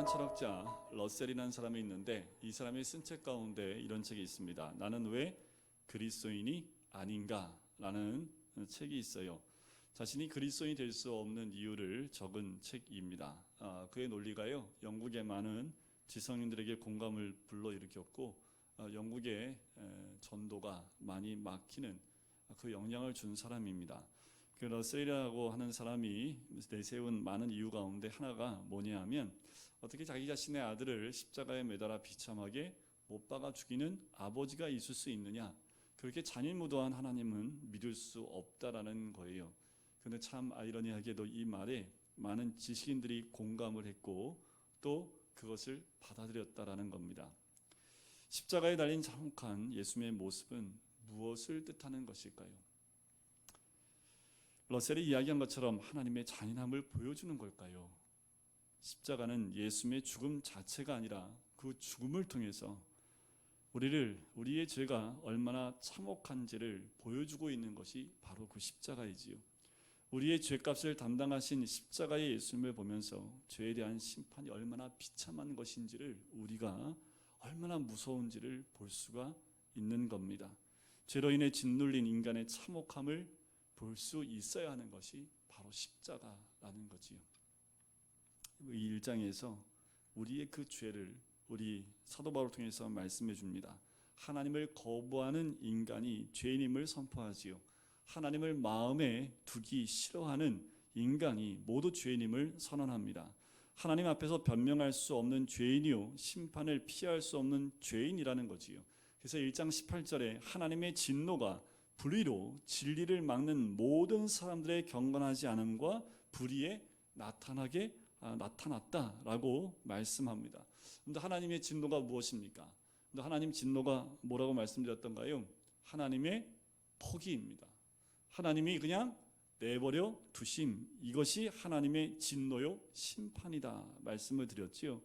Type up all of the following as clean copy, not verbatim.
유명한 철학자 러셀이라는 사람이 있는데 이 사람이 쓴 책 가운데 이런 책이 있습니다. 나는 왜 그리스도인이 아닌가? 라는 책이 있어요. 자신이 그리스도인이 될 수 없는 이유를 적은 책입니다. 그의 논리가요, 영국의 많은 지성인들에게 공감을 불러일으켰고 영국의 전도가 많이 막히는 그 영향을 준 사람입니다. 그 러셀이라고 하는 사람이 내세운 많은 이유 가운데 하나가 뭐냐 하면, 어떻게 자기 자신의 아들을 십자가에 매달아 비참하게 못 박아 죽이는 아버지가 있을 수 있느냐, 그렇게 잔인무도한 하나님은 믿을 수 없다라는 거예요. 그런데 참 아이러니하게도 이 말에 많은 지식인들이 공감을 했고 또 그것을 받아들였다라는 겁니다. 십자가에 달린 참혹한 예수님의 모습은 무엇을 뜻하는 것일까요? 러셀이 이야기한 것처럼 하나님의 잔인함을 보여주는 걸까요? 십자가는 예수님의 죽음 자체가 아니라 그 죽음을 통해서 우리의 죄가 얼마나 참혹한지를 보여주고 있는 것이 바로 그 십자가이지요. 우리의 죄값을 담당하신 십자가의 예수님을 보면서 죄에 대한 심판이 얼마나 비참한 것인지를, 우리가 얼마나 무서운지를 볼 수가 있는 겁니다. 죄로 인해 짓눌린 인간의 참혹함을 볼 수 있어야 하는 것이 바로 십자가라는 거지요. 이 1장에서 우리의 그 죄를 우리 사도 바울을 통해서 말씀해 줍니다. 하나님을 거부하는 인간이 죄인임을 선포하지요. 하나님을 마음에 두기 싫어하는 인간이 모두 죄인임을 선언합니다. 하나님 앞에서 변명할 수 없는 죄인이요, 심판을 피할 수 없는 죄인이라는 거지요. 그래서 1장 18절에 하나님의 진노가 불의로 진리를 막는 모든 사람들의 경건하지 않음과 불의에 나타났다라고 말씀합니다. 그런데 하나님의 진노가 무엇입니까? 근데 하나님 진노가 뭐라고 말씀드렸던가요? 하나님의 포기입니다. 하나님이 그냥 내버려 두심, 이것이 하나님의 진노요 심판이다 말씀을 드렸지요.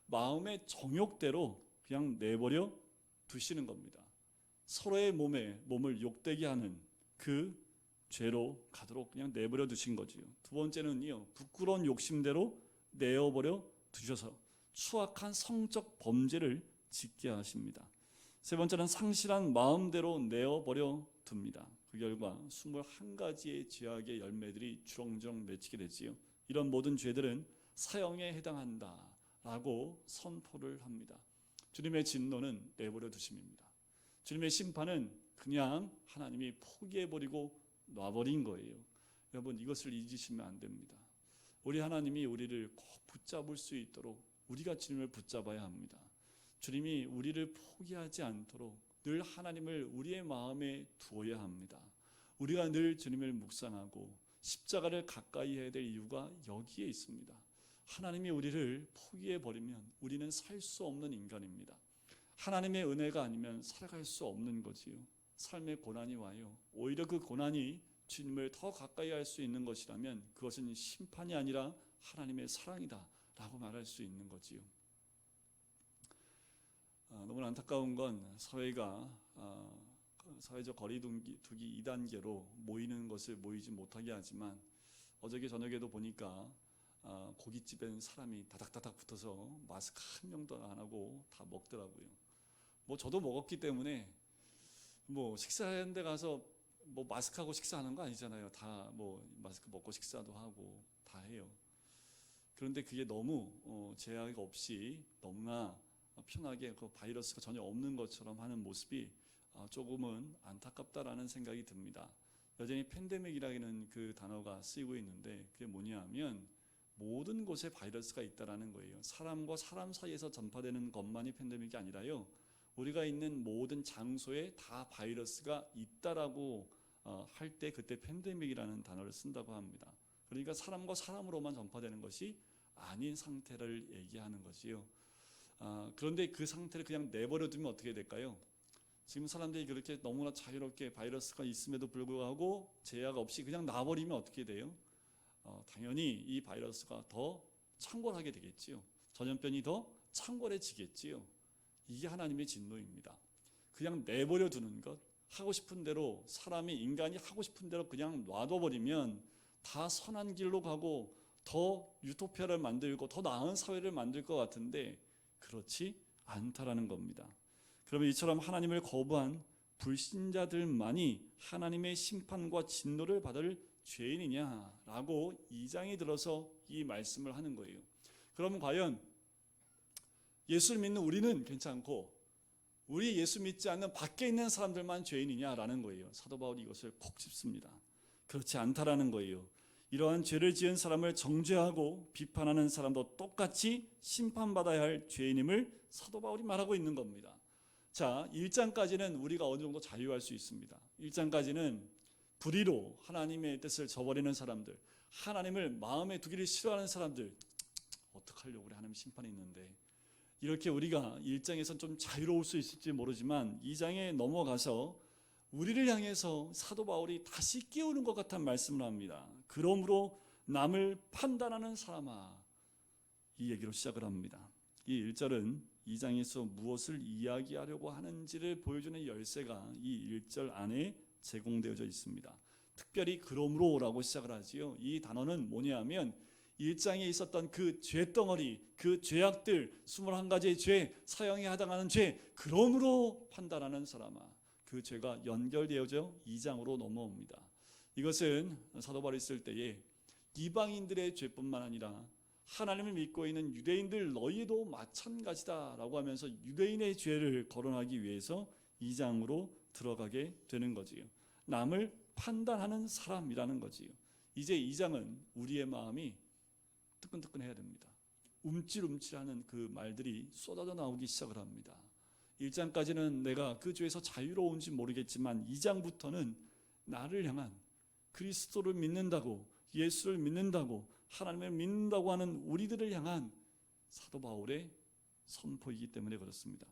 마음의 정욕대로 그냥 내버려 두시는 겁니다. 서로의 몸을 욕되게 하는 그 죄로 가도록 그냥 내버려 두신 거지요. 두 번째는요, 부끄러운 욕심대로 내어버려 두셔서 추악한 성적 범죄를 짓게 하십니다. 세 번째는 상실한 마음대로 내어버려 둡니다. 그 결과 21가지의 죄악의 열매들이 주렁주렁 맺히게 되지요. 이런 모든 죄들은 사형에 해당한다라고 선포를 합니다. 주님의 진노는 내버려 두심입니다. 주님의 심판은 그냥 하나님이 포기해버리고 놔버린 거예요. 여러분, 이것을 잊으시면 안 됩니다. 우리 하나님이 우리를 꼭 붙잡을 수 있도록 우리가 주님을 붙잡아야 합니다. 주님이 우리를 포기하지 않도록 늘 하나님을 우리의 마음에 두어야 합니다. 우리가 늘 주님을 묵상하고 십자가를 가까이 해야 될 이유가 여기에 있습니다. 하나님이 우리를 포기해버리면 우리는 살 수 없는 인간입니다. 하나님의 은혜가 아니면 살아갈 수 없는 거지요. 삶의 고난이 와요. 오히려 그 고난이 주님을 더 가까이 할 수 있는 것이라면 그것은 심판이 아니라 하나님의 사랑이다 라고 말할 수 있는 거지요. 너무 안타까운 건 사회가 사회적 거리두기 2단계로 모이는 것을 모이지 못하게 하지만, 어저께 저녁에도 보니까 고깃집엔 사람이 다닥다닥 붙어서 마스크 한 명도 안 하고 다 먹더라고요. 저도 먹었기 때문에 식사하는 데 가서 마스크하고 식사하는 거 아니잖아요. 다 마스크 먹고 식사도 하고 다 해요. 그런데 그게 너무 제약 없이 너무나 편하게 그 바이러스가 전혀 없는 것처럼 하는 모습이 조금은 안타깝다라는 생각이 듭니다. 여전히 팬데믹이라는 그 단어가 쓰이고 있는데 그게 뭐냐 하면 모든 곳에 바이러스가 있다라는 거예요. 사람과 사람 사이에서 전파되는 것만이 팬데믹이 아니라요, 우리가 있는 모든 장소에 다 바이러스가 있다라고 할 때 그때 팬데믹이라는 단어를 쓴다고 합니다. 그러니까 사람과 사람으로만 전파되는 것이 아닌 상태를 얘기하는 것이요. 그런데 그 상태를 그냥 내버려 두면 어떻게 될까요? 지금 사람들이 그렇게 너무나 자유롭게 바이러스가 있음에도 불구하고 제약 없이 그냥 놔버리면 어떻게 돼요? 당연히 이 바이러스가 더 창궐하게 되겠지요. 전염병이 더 창궐해지겠지요. 이게 하나님의 진노입니다. 그냥 내버려 두는 것, 하고 싶은 대로 인간이 하고 싶은 대로 그냥 놔둬버리면 다 선한 길로 가고 더 유토피아를 만들고 더 나은 사회를 만들 것 같은데 그렇지 않다라는 겁니다. 그러면 이처럼 하나님을 거부한 불신자들만이 하나님의 심판과 진노를 받을 죄인이냐라고 2장이 들어서 이 말씀을 하는 거예요. 그러면 과연 예수를 믿는 우리는 괜찮고 우리 예수 믿지 않는 밖에 있는 사람들만 죄인이냐라는 거예요. 사도 바울이 이것을 콕 짚습니다. 그렇지 않다라는 거예요. 이러한 죄를 지은 사람을 정죄하고 비판하는 사람도 똑같이 심판받아야 할 죄인임을 사도 바울이 말하고 있는 겁니다. 자, 1장까지는 우리가 어느 정도 자유할 수 있습니다. 1장까지는 불의로 하나님의 뜻을 저버리는 사람들, 하나님을 마음에 두기를 싫어하는 사람들, 어떡하려고 그래, 하나님 심판이 있는데, 이렇게 우리가 1장에선 좀 자유로울 수 있을지 모르지만 2장에 넘어가서 우리를 향해서 사도 바울이 다시 깨우는 것 같은 말씀을 합니다. 그러므로 남을 판단하는 사람아, 이 얘기로 시작을 합니다. 이 1절은 2장에서 무엇을 이야기하려고 하는지를 보여주는 열쇠가 이 1절 안에 제공되어져 있습니다. 특별히 그러므로라고 시작을 하지요. 이 단어는 뭐냐면 1장에 있었던 그 죄덩어리, 그 죄악들, 21가지의 죄, 사형에 해당하는 죄, 그러므로 판단하는 사람아, 그 죄가 연결되어져 2장으로 넘어옵니다. 이것은 사도 바울이 쓸 때에 이방인들의 죄뿐만 아니라 하나님을 믿고 있는 유대인들 너희도 마찬가지다라고 하면서 유대인의 죄를 거론하기 위해서 2장으로 들어가게 되는 거지요. 남을 판단하는 사람이라는 거지요. 이제 2장은 우리의 마음이 뜨끈뜨끈해야 됩니다. 움찔움찔하는 그 말들이 쏟아져 나오기 시작을 합니다. 1장까지는 내가 그 죄에서 자유로운지 모르겠지만 2장부터는 나를 향한 그리스도를 믿는다고, 예수를 믿는다고, 하나님을 믿는다고 하는 우리들을 향한 사도 바울의 선포이기 때문에 그렇습니다.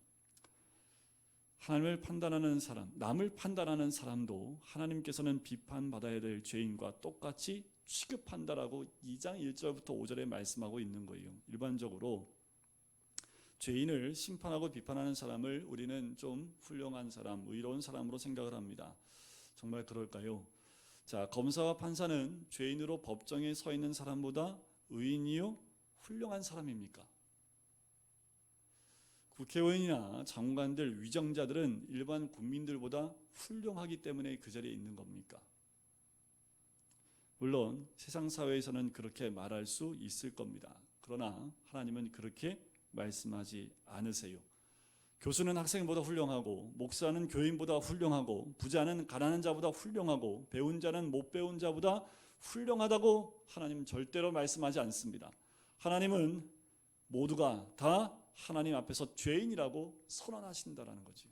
하나님을 판단하는 사람, 남을 판단하는 사람도 하나님께서는 비판받아야 될 죄인과 똑같이 취급한다라고 2장 1절부터 5절에 말씀하고 있는 거예요. 일반적으로 죄인을 심판하고 비판하는 사람을 우리는 좀 훌륭한 사람, 의로운 사람으로 생각을 합니다. 정말 그럴까요? 자, 검사와 판사는 죄인으로 법정에 서 있는 사람보다 의인이요 훌륭한 사람입니까? 국회의원이나 장관들, 위정자들은 일반 국민들보다 훌륭하기 때문에 그 자리에 있는 겁니까? 물론 세상 사회에서는 그렇게 말할 수 있을 겁니다. 그러나 하나님은 그렇게 말씀하지 않으세요. 교수는 학생보다 훌륭하고, 목사는 교인보다 훌륭하고, 부자는 가난한 자보다 훌륭하고, 배운 자는 못 배운 자보다 훌륭하다고 하나님은 절대로 말씀하지 않습니다. 하나님은 모두가 다 하나님 앞에서 죄인이라고 선언하신다라는 거지.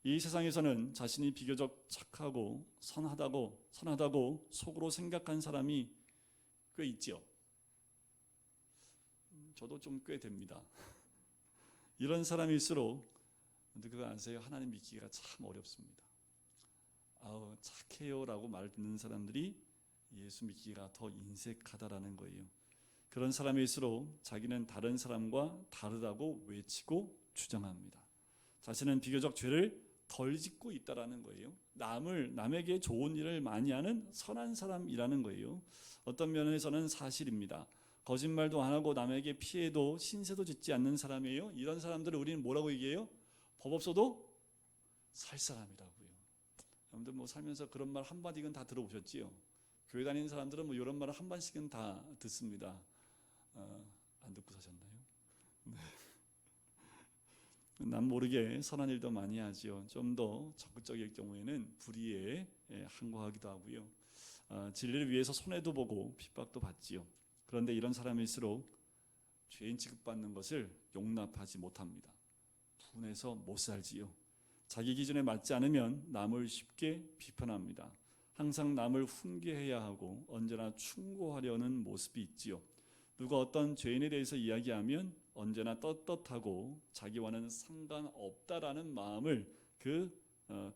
이 세상에서는 자신이 비교적 착하고 선하다고 속으로 생각한 사람이 꽤 있죠. 저도 좀 꽤 됩니다. 이런 사람일수록 그거 아세요? 하나님 믿기가 참 어렵습니다. 아우 착해요라고 말 듣는 사람들이 예수 믿기가 더 인색하다라는 거예요. 그런 사람일수록 자기는 다른 사람과 다르다고 외치고 주장합니다. 자신은 비교적 죄를 덜 짓고 있다라는 거예요. 남에게 좋은 일을 많이 하는 선한 사람이라는 거예요. 어떤 면에서는 사실입니다. 거짓말도 안 하고 남에게 피해도 신세도 짓지 않는 사람이에요. 이런 사람들을 우리는 뭐라고 얘기해요? 법 없어도 살 사람이라고요. 여러분들 뭐 살면서 그런 말 한마디는 다 들어보셨지요? 교회 다니는 사람들은 뭐 이런 말을 한 번씩은 다 듣습니다. 안 듣고 사셨나요? 네. 남 모르게 선한 일도 많이 하지요. 좀 더 적극적일 경우에는 불의에 항거하기도 하고요. 진리를 위해서 손해도 보고 핍박도 받지요. 그런데 이런 사람일수록 죄인 취급받는 것을 용납하지 못합니다. 분해서 못 살지요. 자기 기준에 맞지 않으면 남을 쉽게 비판합니다. 항상 남을 훈계해야 하고 언제나 충고하려는 모습이 있지요. 누가 어떤 죄인에 대해서 이야기하면 언제나 떳떳하고 자기와는 상관없다라는 마음을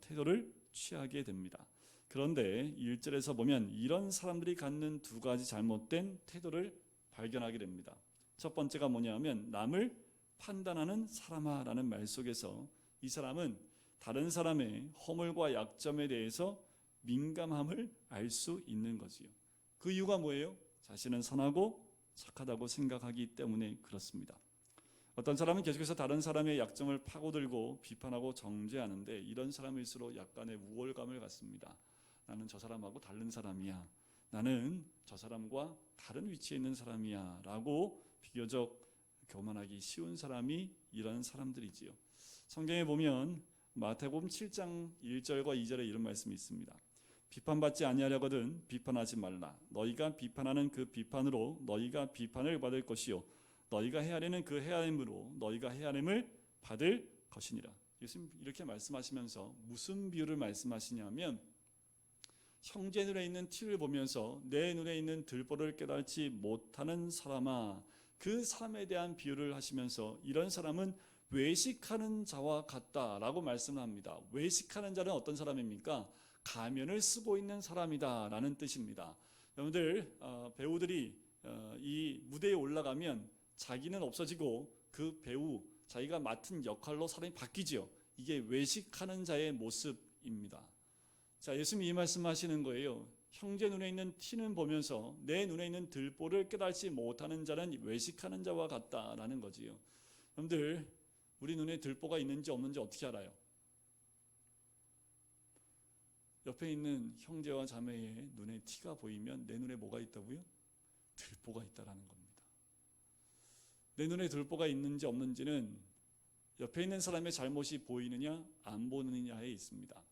태도를 취하게 됩니다. 그런데 1절에서 보면 이런 사람들이 갖는 두 가지 잘못된 태도를 발견하게 됩니다. 첫 번째가 뭐냐면 남을 판단하는 사람아라는 말 속에서 이 사람은 다른 사람의 허물과 약점에 대해서 민감함을 알 수 있는 거지요. 그 이유가 뭐예요? 자신은 선하고 착하다고 생각하기 때문에 그렇습니다. 어떤 사람은 계속해서 다른 사람의 약점을 파고들고 비판하고 정죄하는데 이런 사람일수록 약간의 우월감을 갖습니다. 나는 저 사람하고 다른 사람이야. 나는 저 사람과 다른 위치에 있는 사람이야 라고 비교적 교만하기 쉬운 사람이 이런 사람들이지요. 성경에 보면 마태복음 7장 1절과 2절에 이런 말씀이 있습니다. 비판받지 아니하려거든 비판하지 말라. 너희가 비판하는 그 비판으로 너희가 비판을 받을 것이요 너희가 헤아리는 그 헤아림으로 너희가 헤아림을 받을 것이니라. 예수님 이렇게 말씀하시면서 무슨 비유를 말씀하시냐면 형제 눈에 있는 티를 보면서 내 눈에 있는 들보를 깨닫지 못하는 사람아, 그 사람에 대한 비유를 하시면서 이런 사람은 외식하는 자와 같다라고 말씀을 합니다. 외식하는 자는 어떤 사람입니까? 가면을 쓰고 있는 사람이다 라는 뜻입니다. 여러분들 배우들이 이 무대에 올라가면 자기는 없어지고 그 배우 자기가 맡은 역할로 사람이 바뀌죠. 이게 외식하는 자의 모습입니다. 자, 예수님이 이 말씀하시는 거예요. 형제 눈에 있는 티는 보면서 내 눈에 있는 들보를 깨닫지 못하는 자는 외식하는 자와 같다라는 거지요. 여러분들 우리 눈에 들보가 있는지 없는지 어떻게 알아요? 옆에 있는 형제와 자매의 눈에 티가 보이면 내 눈에 뭐가 있다고요? 들보가 있다라는 겁니다. 내 눈에 들보가 있는지 없는지는 옆에 있는 사람의 잘못이 보이느냐 안 보이느냐에 있습니다.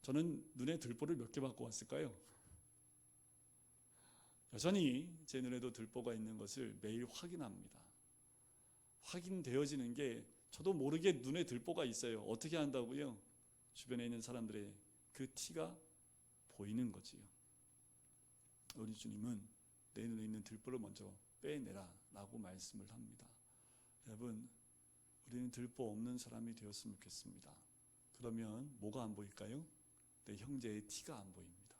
저는 눈에 들보를 몇 개 받고 왔을까요? 여전히 제 눈에도 들보가 있는 것을 매일 확인합니다. 확인되어지는 게 저도 모르게 눈에 들보가 있어요. 어떻게 한다고요? 주변에 있는 사람들의 그 티가 보이는 거지요. 우리 주님은 내 눈에 있는 들보를 먼저 빼내라 라고 말씀을 합니다. 여러분, 우리는 들보 없는 사람이 되었으면 좋겠습니다. 그러면 뭐가 안 보일까요? 내 형제의 티가 안 보입니다.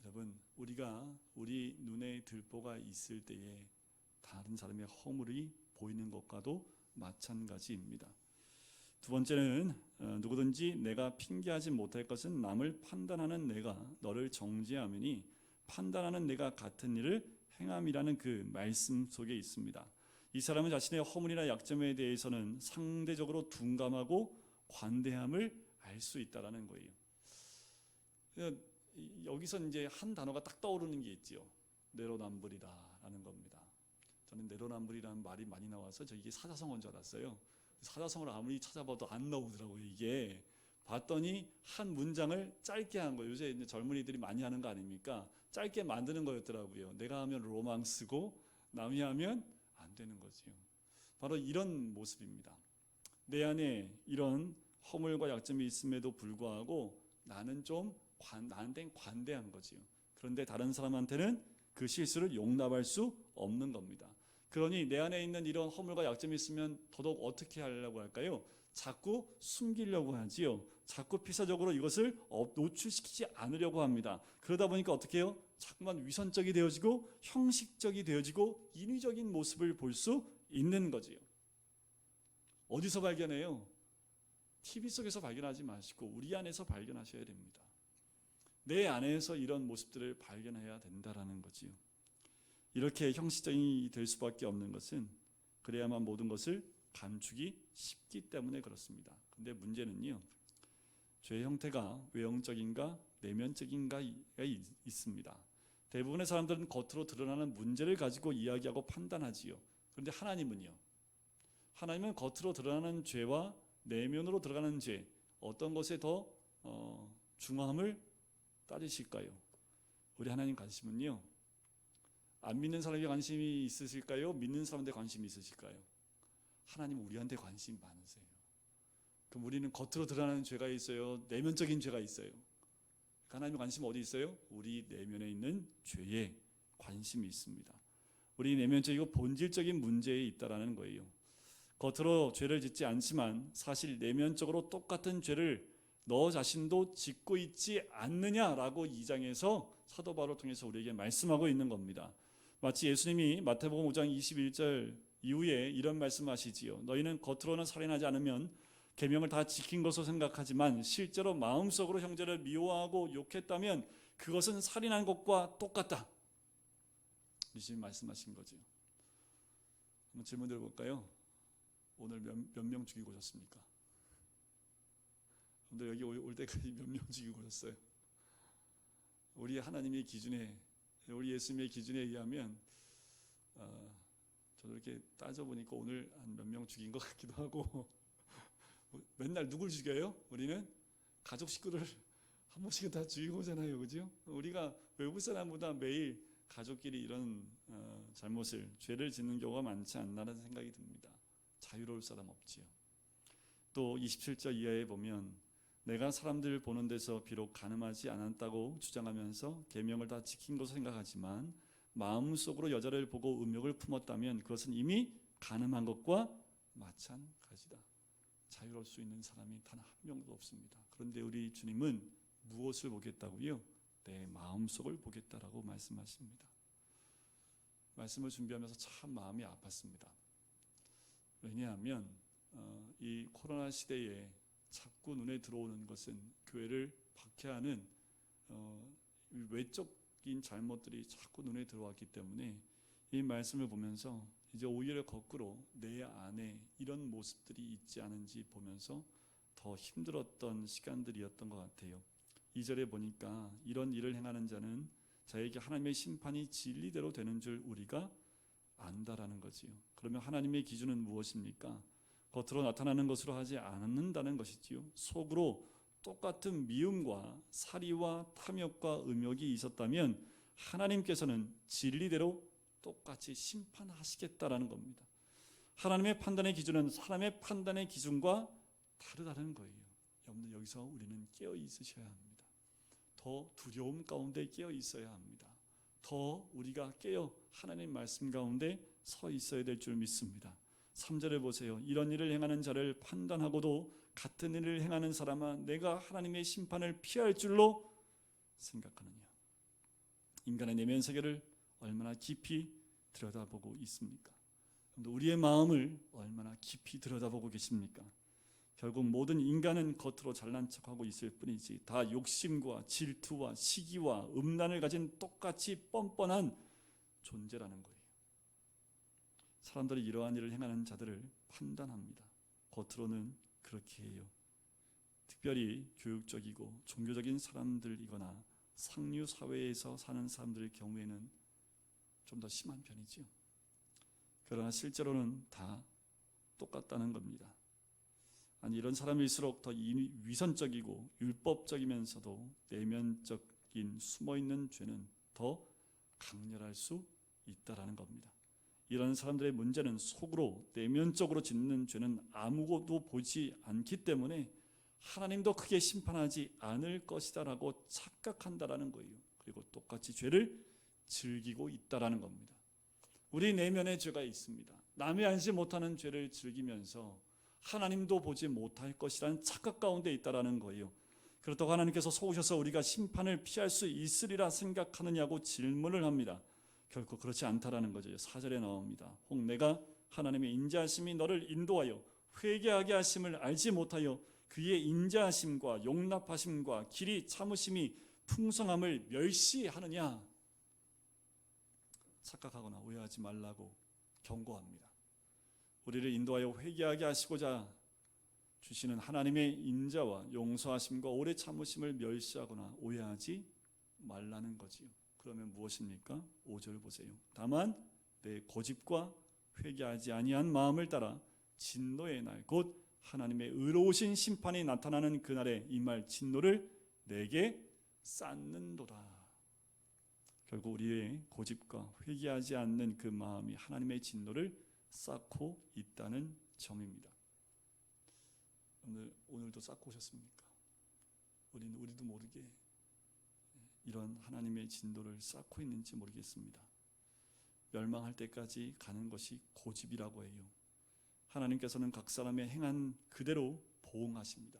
여러분, 우리가 우리 눈에 들보가 있을 때에 다른 사람의 허물이 보이는 것과도 마찬가지입니다. 두 번째는 누구든지 내가 핑계하지 못할 것은 남을 판단하는 내가 너를 정죄하매니 판단하는 내가 같은 일을 행함이라는 그 말씀 속에 있습니다. 이 사람은 자신의 허물이나 약점에 대해서는 상대적으로 둔감하고 관대함을 알 수 있다라는 거예요. 여기서 이제 한 단어가 딱 떠오르는 게 있지요. 내로남불이다라는 겁니다. 저는 내로남불이라는 말이 많이 나와서 저 이게 사자성어인 줄 알았어요. 사자성어를 아무리 찾아봐도 안 나오더라고요. 이게 봤더니 한 문장을 짧게 한 거예요. 요새 이제 젊은이들이 많이 하는 거 아닙니까? 짧게 만드는 거였더라고요. 내가 하면 로망스고 남이 하면 안 되는 거지요. 바로 이런 모습입니다. 내 안에 이런 허물과 약점이 있음에도 불구하고 나는 좀 나한테는 관대한 거지요. 그런데 다른 사람한테는 그 실수를 용납할 수 없는 겁니다. 그러니 내 안에 있는 이런 허물과 약점이 있으면 더더욱 어떻게 하려고 할까요? 자꾸 숨기려고 하지요. 자꾸 필사적으로 이것을 노출시키지 않으려고 합니다. 그러다 보니까 어떻게 해요? 자꾸만 위선적이 되어지고 형식적이 되어지고 인위적인 모습을 볼 수 있는 거지요. 어디서 발견해요? TV 속에서 발견하지 마시고 우리 안에서 발견하셔야 됩니다. 내 안에서 이런 모습들을 발견해야 된다라는 거지요. 이렇게 형식적이 될 수밖에 없는 것은 그래야만 모든 것을 감추기 쉽기 때문에 그렇습니다. 근데 문제는요, 죄의 형태가 외형적인가 내면적인가가 있습니다. 대부분의 사람들은 겉으로 드러나는 문제를 가지고 이야기하고 판단하지요. 그런데 하나님은요, 하나님은 겉으로 드러나는 죄와 내면으로 들어가는 죄, 어떤 것에 더 중함을 따르실까요? 우리 하나님 관심은요, 안 믿는 사람에게 관심이 있으실까요? 믿는 사람한테 관심이 있으실까요? 하나님은 우리한테 관심이 많으세요. 그럼 우리는 겉으로 드러나는 죄가 있어요? 내면적인 죄가 있어요? 하나님의 관심은 어디 있어요? 우리 내면에 있는 죄에 관심이 있습니다. 우리 내면적이고 본질적인 문제에 있다라는 거예요. 겉으로 죄를 짓지 않지만 사실 내면적으로 똑같은 죄를 너 자신도 짓고 있지 않느냐라고 2장에서 사도 바울을 통해서 우리에게 말씀하고 있는 겁니다. 마치 예수님이 마태복음 5장 21절 이후에 이런 말씀하시지요. 너희는 겉으로는 살인하지 않으면 계명을 다 지킨 것으로 생각하지만 실제로 마음속으로 형제를 미워하고 욕했다면 그것은 살인한 것과 똑같다. 예수님 말씀하신 거죠. 한번 질문 드려볼까요? 오늘 몇 명 죽이고 오셨습니까? 오늘 여기 올 때까지 몇 명 죽이고 오셨어요? 우리 하나님의 기준에, 우리 예수님의 기준에 의하면 저도 이렇게 따져보니까 오늘 한 몇 명 죽인 것 같기도 하고 맨날 누굴 죽여요? 우리는 가족 식구를 한 번씩은 다 죽이고 오잖아요. 그죠? 우리가 외국 사람보다 매일 가족끼리 이런 잘못을, 죄를 짓는 경우가 많지 않나라는 생각이 듭니다. 자유로울 사람 없지요. 또 27절 이하에 보면 내가 사람들을 보는 데서 비록 가늠하지 않았다고 주장하면서 계명을 다 지킨 것으로 생각하지만 마음속으로 여자를 보고 음욕을 품었다면 그것은 이미 가늠한 것과 마찬가지다. 자유로울 수 있는 사람이 단 한 명도 없습니다. 그런데 우리 주님은 무엇을 보겠다고요? 내 마음속을 보겠다라고 말씀하십니다. 말씀을 준비하면서 참 마음이 아팠습니다. 왜냐하면 이 코로나 시대에 자꾸 눈에 들어오는 것은 교회를 박해하는 외적인 잘못들이 자꾸 눈에 들어왔기 때문에 이 말씀을 보면서 이제 오히려 거꾸로 내 안에 이런 모습들이 있지 않은지 보면서 더 힘들었던 시간들이었던 것 같아요. 2절에 보니까 이런 일을 행하는 자는 자에게 하나님의 심판이 진리대로 되는 줄 우리가 안다라는 거지요. 그러면 하나님의 기준은 무엇입니까? 겉으로 나타나는 것으로 하지 않는다는 것이지요. 속으로 똑같은 미움과 살이와 탐욕과 음욕이 있었다면 하나님께서는 진리대로 똑같이 심판하시겠다라는 겁니다. 하나님의 판단의 기준은 사람의 판단의 기준과 다르다는 거예요. 여러분들 여기서 우리는 깨어 있으셔야 합니다. 더 두려움 가운데 깨어 있어야 합니다. 더 우리가 깨어 하나님 말씀 가운데 서 있어야 될 줄 믿습니다. 3절을 보세요. 이런 일을 행하는 자를 판단하고도 같은 일을 행하는 사람아 내가 하나님의 심판을 피할 줄로 생각하느냐. 인간의 내면 세계를 얼마나 깊이 들여다보고 있습니까? 우리의 마음을 얼마나 깊이 들여다보고 계십니까? 결국 모든 인간은 겉으로 잘난 척하고 있을 뿐이지 다 욕심과 질투와 시기와 음란을 가진 똑같이 뻔뻔한 존재라는 거예요. 사람들이 이러한 일을 행하는 자들을 판단합니다. 겉으로는 그렇게 해요. 특별히 교육적이고 종교적인 사람들이거나 상류 사회에서 사는 사람들의 경우에는 좀 더 심한 편이지요. 그러나 실제로는 다 똑같다는 겁니다. 아니 이런 사람일수록 더 위선적이고 율법적이면서도 내면적인 숨어있는 죄는 더 강렬할 수 있다라는 겁니다. 이런 사람들의 문제는 속으로 내면적으로 짓는 죄는 아무것도 보지 않기 때문에 하나님도 크게 심판하지 않을 것이다라고 착각한다라는 거예요. 그리고 똑같이 죄를 즐기고 있다라는 겁니다. 우리 내면에 죄가 있습니다. 남이 알지 못하는 죄를 즐기면서 하나님도 보지 못할 것이라는 착각 가운데 있다라는 거예요. 그렇다고 하나님께서 속으셔서 우리가 심판을 피할 수 있으리라 생각하느냐고 질문을 합니다. 결코 그렇지 않다라는 거죠. 4절에 나옵니다. 혹 내가 하나님의 인자하심이 너를 인도하여 회개하게 하심을 알지 못하여 그의 인자하심과 용납하심과 길이 참으심이 풍성함을 멸시하느냐. 착각하거나 오해하지 말라고 경고합니다. 우리를 인도하여 회개하게 하시고자 주시는 하나님의 인자와 용서하심과 오래 참으심을 멸시하거나 오해하지 말라는 거지요. 그러면 무엇입니까? 5절 보세요. 다만 내 고집과 회개하지 아니한 마음을 따라 진노의 날 곧 하나님의 의로우신 심판이 나타나는 그날에 임할 진노를 내게 쌓는도다. 결국 우리의 고집과 회개하지 않는 그 마음이 하나님의 진노를 쌓고 있다는 점입니다. 오늘도 쌓고 오셨습니까? 우리도 모르게 이런 하나님의 진노를 쌓고 있는지 모르겠습니다. 멸망할 때까지 가는 것이 고집이라고 해요. 하나님께서는 각 사람의 행한 그대로 보응하십니다.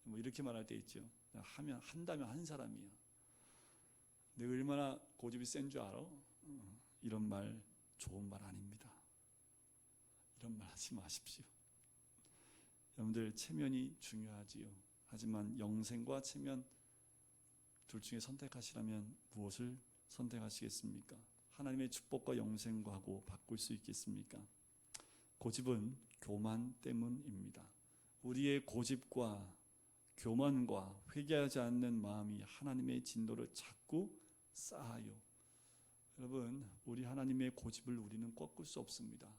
이렇게 말할 때 있죠. 한다면 한 사람이야. 내가 얼마나 고집이 센 줄 알아? 이런 말 좋은 말 아닙니다. 이런 말 하지 마십시오. 여러분들 체면이 중요하지요. 하지만 영생과 체면 둘 중에 선택하시라면 무엇을 선택하시겠습니까? 하나님의 축복과 영생과하고 바꿀 수 있겠습니까? 고집은 교만 때문입니다. 우리의 고집과 교만과 회개하지 않는 마음이 하나님의 진노를 자꾸 쌓아요. 여러분, 우리 하나님의 고집을 우리는 꺾을 수 없습니다.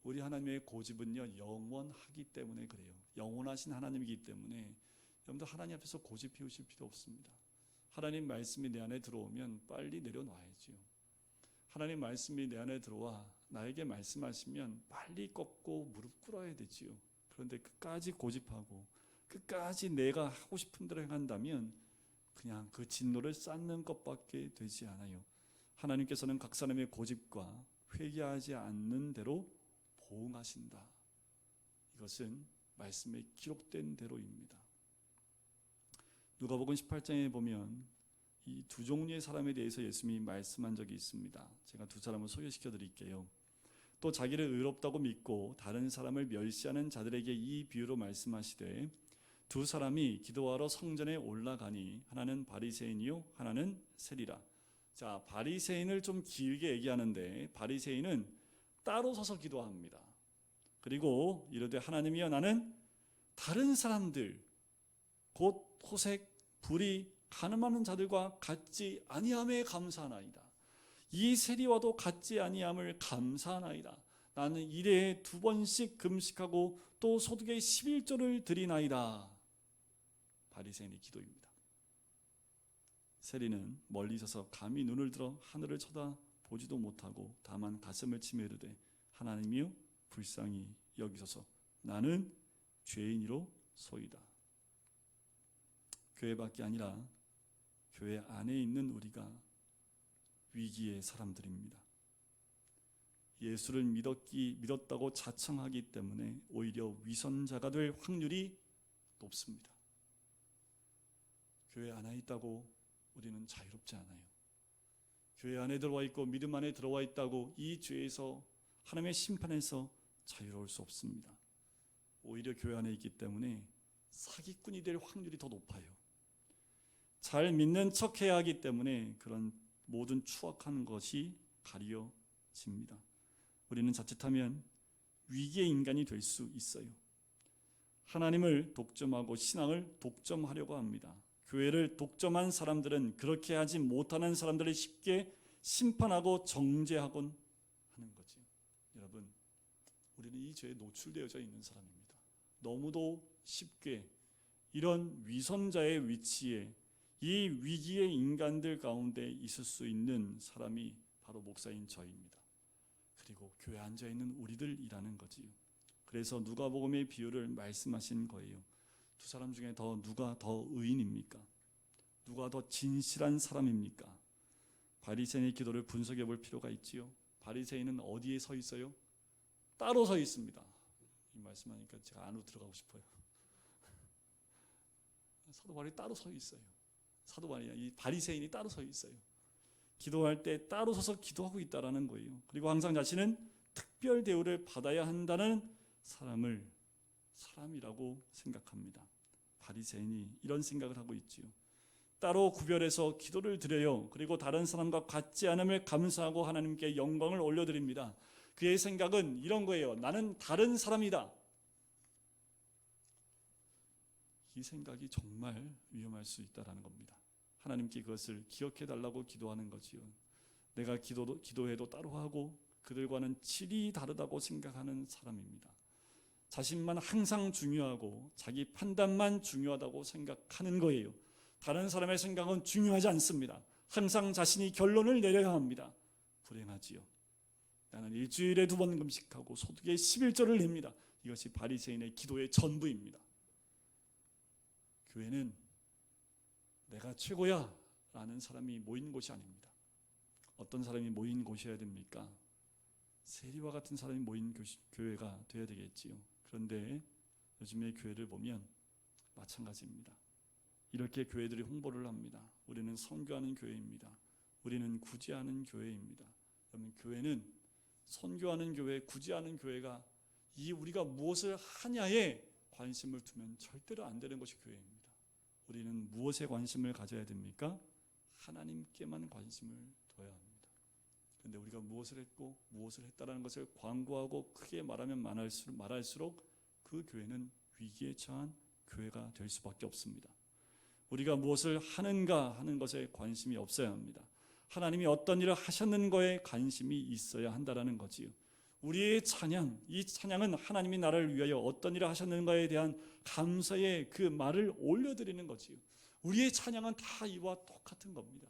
우리 하나님의 고집은요, 영원하기 때문에 그래요. 영원하신 하나님이기 때문에 여러분들 하나님 앞에서 고집 피우실 필요 없습니다. 하나님 말씀이 내 안에 들어오면 빨리 내려놔야지요. 하나님 말씀이 내 안에 들어와 나에게 말씀하시면 빨리 꺾고 무릎 꿇어야 되지요. 그런데 끝까지 고집하고 끝까지 내가 하고 싶은 대로 행한다면 그냥 그 진노를 쌓는 것밖에 되지 않아요. 하나님께서는 각 사람의 고집과 회개하지 않는 대로 보응하신다. 이것은 말씀에 기록된 대로입니다. 누가복음 18장에 보면 이 두 종류의 사람에 대해서 예수님이 말씀한 적이 있습니다. 제가 두 사람을 소개시켜 드릴게요. 또 자기를 의롭다고 믿고 다른 사람을 멸시하는 자들에게 이 비유로 말씀하시되 두 사람이 기도하러 성전에 올라가니 하나는 바리새인이요 하나는 세리라. 자, 바리새인을 좀 길게 얘기하는데 바리새인은 따로 서서 기도합니다. 그리고 이르되 하나님이여 나는 다른 사람들 곧 호색, 불의, 가늠하는 자들과 같지 아니함에 감사하나이다. 이 세리와도 같지 아니함을 감사하나이다. 나는 일에 2번씩 금식하고 또 소득의 11조를 드리나이다. 바리새인의 기도입니다. 세리는 멀리 서서 감히 눈을 들어 하늘을 쳐다보지도 못하고 다만 가슴을 치며 이르되 하나님이여 불쌍히 여기소서 나는 죄인이로소이다. 교회 밖이 아니라 교회 안에 있는 우리가 위기의 사람들입니다. 예수를 믿었다고 자청하기 때문에 오히려 위선자가 될 확률이 높습니다. 교회 안에 있다고 우리는 자유롭지 않아요. 교회 안에 들어와 있고 믿음 안에 들어와 있다고 이 죄에서 하나님의 심판에서 자유로울 수 없습니다. 오히려 교회 안에 있기 때문에 사기꾼이 될 확률이 더 높아요. 잘 믿는 척해야 하기 때문에 그런 모든 추악한 것이 가려집니다. 우리는 자칫하면 위기의 인간이 될 수 있어요. 하나님을 독점하고 신앙을 독점하려고 합니다. 교회를 독점한 사람들은 그렇게 하지 못하는 사람들을 쉽게 심판하고 정죄하곤 하는 거죠. 여러분, 우리는 이 죄에 노출되어져 있는 사람입니다. 너무도 쉽게 이런 위선자의 위치에 이 위기의 인간들 가운데 있을 수 있는 사람이 바로 목사인 저입니다. 그리고 교회에 앉아있는 우리들이라는 거지요. 그래서 누가복음의 비유를 말씀하신 거예요. 두 사람 중에 누가 더 의인입니까? 누가 더 진실한 사람입니까? 바리새인의 기도를 분석해 볼 필요가 있지요. 바리새인은 어디에 서 있어요? 따로 서 있습니다. 이 말씀하니까 제가 안으로 들어가고 싶어요. 사도 바울이 따로 서 있어요. 사도 바울이 이 바리새인이 따로 서 있어요. 기도할 때 따로 서서 기도하고 있다라는 거예요. 그리고 항상 자신은 특별 대우를 받아야 한다는 사람이라고 생각합니다. 바리새인이 이런 생각을 하고 있지요. 따로 구별해서 기도를 드려요. 그리고 다른 사람과 같지 않음을 감사하고 하나님께 영광을 올려드립니다. 그의 생각은 이런 거예요. 나는 다른 사람이다. 이 생각이 정말 위험할 수 있다는 겁니다. 하나님께 그것을 기억해 달라고 기도하는 거지요. 내가 기도해도 따로 하고 그들과는 질이 다르다고 생각하는 사람입니다. 자신만 항상 중요하고 자기 판단만 중요하다고 생각하는 거예요. 다른 사람의 생각은 중요하지 않습니다. 항상 자신이 결론을 내려야 합니다. 불행하지요. 나는 일주일에 2번 금식하고 소득의 11조를 냅니다. 이것이 바리새인의 기도의 전부입니다. 교회는 내가 최고야 라는 사람이 모인 곳이 아닙니다. 어떤 사람이 모인 곳이어야 됩니까? 세리와 같은 사람이 모인 교회가 되어야 되겠지요. 그런데 요즘의 교회를 보면 마찬가지입니다. 이렇게 교회들이 홍보를 합니다. 우리는 선교하는 교회입니다. 우리는 구제하는 교회입니다. 그러면 교회는 선교하는 교회, 구제하는 교회가 우리가 무엇을 하냐에 관심을 두면 절대로 안 되는 것이 교회입니다. 우리는 무엇에 관심을 가져야 됩니까? 하나님께만 관심을 둬야 합니다. 그런데 우리가 무엇을 했고 무엇을 했다라는 것을 광고하고 크게 말하면 말할수록 그 교회는 위기에 처한 교회가 될 수밖에 없습니다. 우리가 무엇을 하는가 하는 것에 관심이 없어야 합니다. 하나님이 어떤 일을 하셨는 거에 관심이 있어야 한다라는 거지요. 우리의 찬양, 이 찬양은 하나님이 나를 위하여 어떤 일을 하셨는가에 대한 감사의 그 말을 올려드리는 거지요. 우리의 찬양은 다 이와 똑같은 겁니다.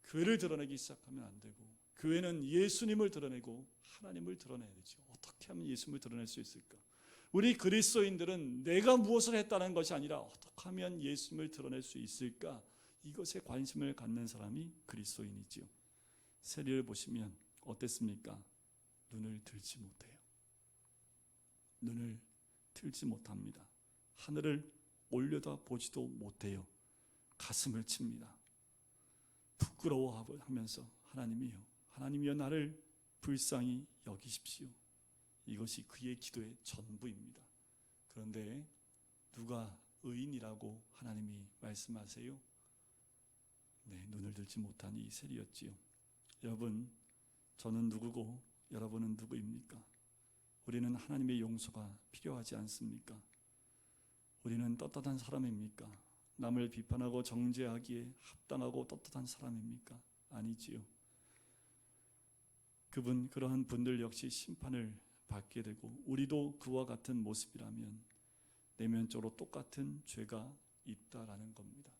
교회를 드러내기 시작하면 안 되고, 교회는 예수님을 드러내고 하나님을 드러내야 되죠. 어떻게 하면 예수님을 드러낼 수 있을까? 우리 그리스도인들은 내가 무엇을 했다는 것이 아니라 어떻게 하면 예수님을 드러낼 수 있을까? 이것에 관심을 갖는 사람이 그리스도인이지요. 세리를 보시면 어땠습니까? 눈을 들지 못해요. 눈을 들지 못합니다. 하늘을 올려다 보지도 못해요. 가슴을 칩니다. 부끄러워하면서 하나님이여 나를 불쌍히 여기십시오. 이것이 그의 기도의 전부입니다. 그런데 누가 의인이라고 하나님이 말씀하세요? 네, 눈을 들지 못한 이 세리였지요. 여러분, 저는 누구고 여러분은 누구입니까? 우리는 하나님의 용서가 필요하지 않습니까? 우리는 떳떳한 사람입니까? 남을 비판하고 정죄하기에 합당하고 떳떳한 사람입니까? 아니지요. 그러한 분들 역시 심판을 받게 되고, 우리도 그와 같은 모습이라면 내면적으로 똑같은 죄가 있다라는 겁니다.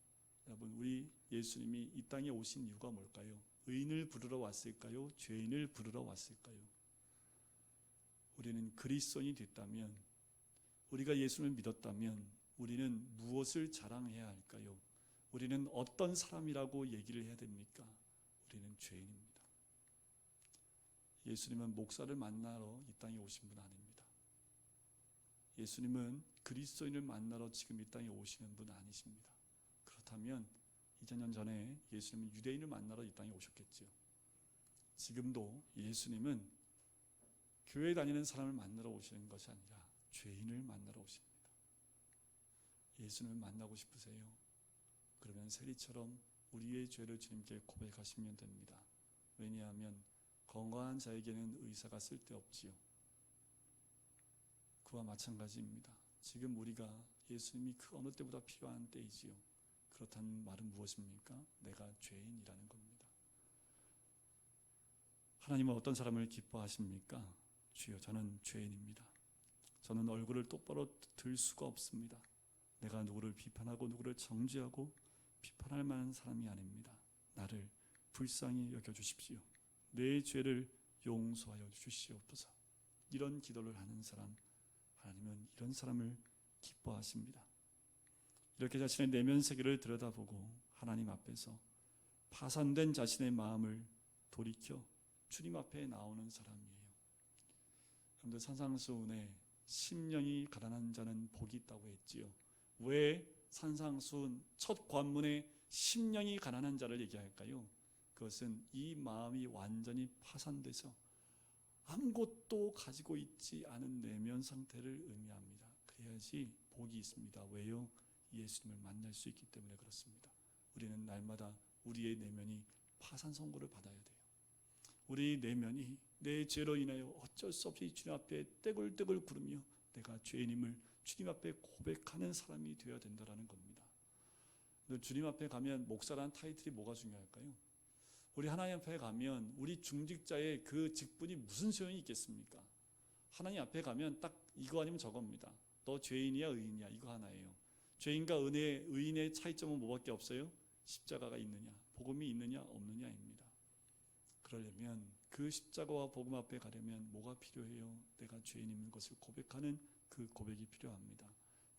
여러분, 우리 예수님이 이 땅에 오신 이유가 뭘까요? 의인을 부르러 왔을까요? 죄인을 부르러 왔을까요? 우리는 그리스도인이 됐다면, 우리가 예수님을 믿었다면 우리는 무엇을 자랑해야 할까요? 우리는 어떤 사람이라고 얘기를 해야 됩니까? 우리는 죄인입니다. 예수님은 목사를 만나러 이 땅에 오신 분 아닙니다. 예수님은 그리스도인을 만나러 지금 이 땅에 오시는 분 아니십니다. 그렇다면 2000년 전에 예수님은 유대인을 만나러 이 땅에 오셨겠지요. 지금도 예수님은 교회 다니는 사람을 만나러 오시는 것이 아니라 죄인을 만나러 오십니다. 예수님을 만나고 싶으세요? 그러면 세리처럼 우리의 죄를 주님께 고백하시면 됩니다. 왜냐하면 건강한 자에게는 의사가 쓸데없지요. 그와 마찬가지입니다. 지금 우리가 예수님이 그 어느 때보다 필요한 때이지요. 그렇다는 말은 무엇입니까? 내가 죄인이라는 겁니다. 하나님은 어떤 사람을 기뻐하십니까? 주여, 저는 죄인입니다. 저는 얼굴을 똑바로 들 수가 없습니다. 내가 누구를 비판하고 누구를 정죄하고 비판할 만한 사람이 아닙니다. 나를 불쌍히 여겨주십시오. 내 죄를 용서하여 주시옵소서. 이런 기도를 하는 사람, 하나님은 이런 사람을 기뻐하십니다. 이렇게 자신의 내면 세계를 들여다보고 하나님 앞에서 파산된 자신의 마음을 돌이켜 주님 앞에 나오는 사람이에요. 여러분들, 산상수훈에 심령이 가난한 자는 복이 있다고 했지요. 왜 산상수훈 첫 관문에 심령이 가난한 자를 얘기할까요? 그것은 이 마음이 완전히 파산돼서 아무것도 가지고 있지 않은 내면 상태를 의미합니다. 그래야지 복이 있습니다. 왜요? 예수님을 만날 수 있기 때문에 그렇습니다. 우리는 날마다 우리의 내면이 파산 선고를 받아야 돼요. 우리 내면이 내 죄로 인하여 어쩔 수 없이 주님 앞에 떼굴떼굴 구르며 내가 죄인임을 주님 앞에 고백하는 사람이 되어야 된다는 겁니다. 주님 앞에 가면 목사라는 타이틀이 뭐가 중요할까요? 우리 하나님 앞에 가면 우리 중직자의 그 직분이 무슨 소용이 있겠습니까? 하나님 앞에 가면 딱 이거 아니면 저겁니다. 너 죄인이야 의인이야, 이거 하나예요. 죄인과 의인의 차이점은 뭐밖에 없어요? 십자가가 있느냐, 복음이 있느냐 없느냐입니다. 그러려면 그 십자가와 복음 앞에 가려면 뭐가 필요해요? 내가 죄인인 것을 고백하는 그 고백이 필요합니다.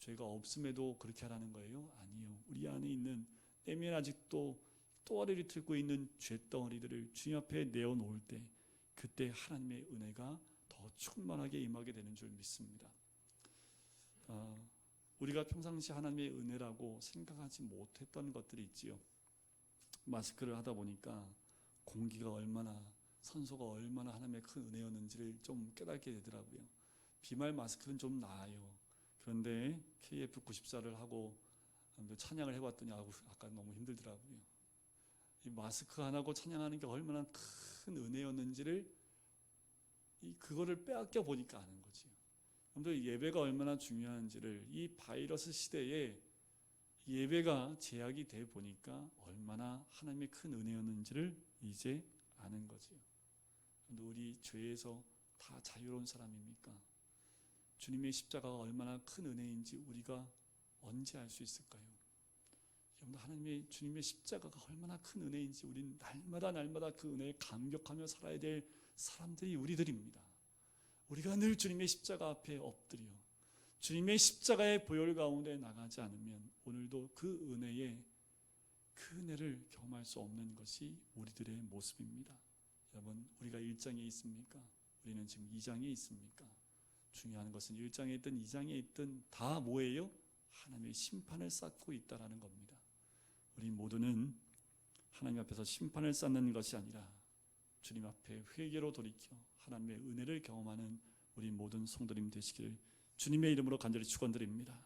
죄가 없음에도 그렇게 하라는 거예요? 아니요. 우리 안에 있는 내면 아직도 또아리를 틀고 있는 죄덩어리들을 주님 앞에 내어놓을 때, 그때 하나님의 은혜가 더 충만하게 임하게 되는 줄 믿습니다. 우리가 평상시 하나님의 은혜라고 생각하지 못했던 것들이 있지요. 마스크를 하다 보니까 공기가 얼마나, 산소가 얼마나 하나님의 큰 은혜였는지를 좀 깨닫게 되더라고요. 비말 마스크는 좀 나아요. 그런데 KF94를 하고 찬양을 해봤더니 아까 너무 힘들더라고요. 이 마스크 안 하고 찬양하는 게 얼마나 큰 은혜였는지를 그거를 빼앗겨 보니까 아는 거지요. 여러분들 예배가 얼마나 중요한지를 이 바이러스 시대에 예배가 제약이 돼 보니까 얼마나 하나님의 큰 은혜였는지를 이제 아는 거지요. 우리 죄에서 다 자유로운 사람입니까? 주님의 십자가가 얼마나 큰 은혜인지 우리가 언제 알 수 있을까요? 하나님의 주님의 십자가가 얼마나 큰 은혜인지 우리는 날마다 그 은혜에 감격하며 살아야 될 사람들이 우리들입니다. 우리가 늘 주님의 십자가 앞에 엎드려 주님의 십자가의 보혈 가운데 나가지 않으면 오늘도 그 은혜를 경험할 수 없는 것이 우리들의 모습입니다. 여러분, 우리가 1장에 있습니까? 우리는 지금 2장에 있습니까? 중요한 것은 1장에 있든 2장에 있든 다 뭐예요? 하나님의 심판을 쌓고 있다라는 겁니다. 우리 모두는 하나님 앞에서 심판을 쌓는 것이 아니라 주님 앞에 회개로 돌이켜 하나님의 은혜를 경험하는 우리 모든 성도님 되시길 주님의 이름으로 간절히 축원드립니다.